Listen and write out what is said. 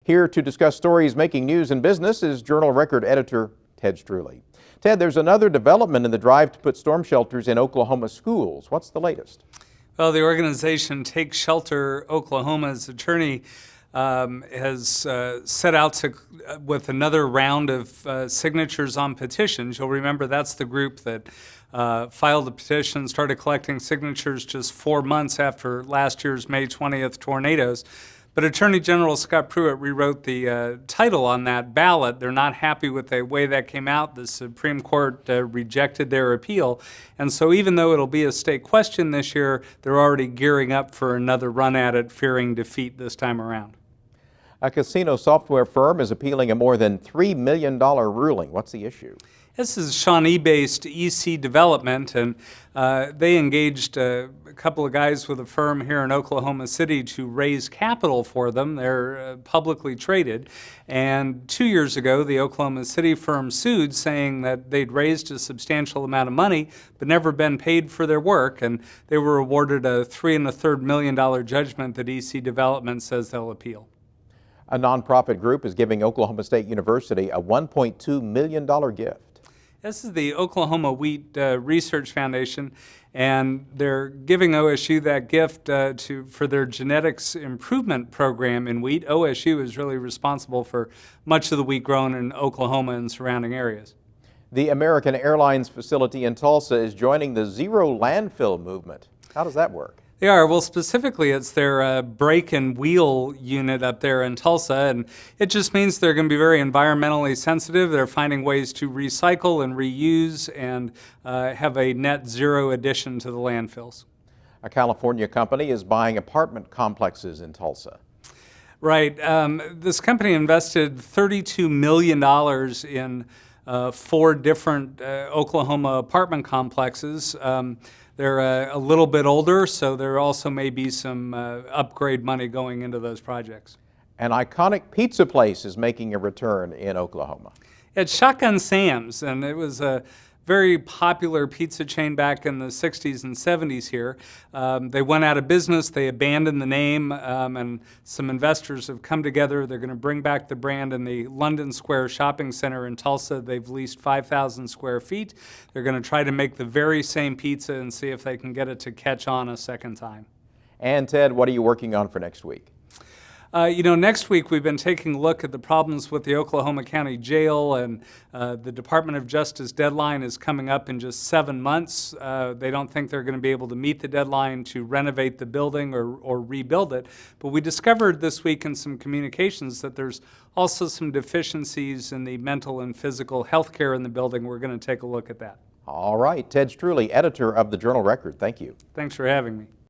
Here to discuss stories making news in business is Journal Record editor Ted Struley. Ted, there's another development in the drive to put storm shelters in Oklahoma schools. What's the latest? Well, the organization Take Shelter Oklahoma's attorney has set out with another round of signatures on petitions. You'll remember that's the group that filed the petition, started collecting signatures just 4 months after last year's May 20th tornadoes. But Attorney General Scott Pruitt rewrote the title on that ballot. They're not happy with the way that came out. The Supreme Court rejected their appeal. And so even though it'll be a state question this year, they're already gearing up for another run at it, fearing defeat this time around. A casino software firm is appealing a more than $3 million ruling. What's the issue? This is Shawnee-based EC Development, and they engaged a couple of guys with a firm here in Oklahoma City to raise capital for them. They're publicly traded, and 2 years ago, the Oklahoma City firm sued, saying that they'd raised a substantial amount of money but never been paid for their work, and they were awarded a $3.25 million judgment that EC Development says they'll appeal. A nonprofit group is giving Oklahoma State University a $1.2 million gift. This is the Oklahoma Wheat Research Foundation, and they're giving OSU that gift for their genetics improvement program in wheat. OSU is really responsible for much of the wheat grown in Oklahoma and surrounding areas. The American Airlines facility in Tulsa is joining the zero landfill movement. How does that work? They are. Well, specifically, it's their brake and wheel unit up there in Tulsa, and it just means they're going to be very environmentally sensitive. They're finding ways to recycle and reuse and have a net zero addition to the landfills. A California company is buying apartment complexes in Tulsa. Right. This company invested $32 million in 4 different Oklahoma apartment complexes. They're a little bit older, so there also may be some upgrade money going into those projects. An iconic pizza place is making a return in Oklahoma. It's Shotgun Sam's, and it was a very popular pizza chain back in the 60s and 70s here. They went out of business, they abandoned the name, and some investors have come together. They're going to bring back the brand in the London Square Shopping Center in Tulsa. They've leased 5,000 square feet. They're going to try to make the very same pizza and see if they can get it to catch on a second time. And Ted, what are you working on for next week? Next week we've been taking a look at the problems with the Oklahoma County Jail, and the Department of Justice deadline is coming up in just 7 months. They don't think they're going to be able to meet the deadline to renovate the building or rebuild it. But we discovered this week in some communications that there's also some deficiencies in the mental and physical health care in the building. We're going to take a look at that. All right, Ted Struley, editor of the Journal Record. Thank you. Thanks for having me.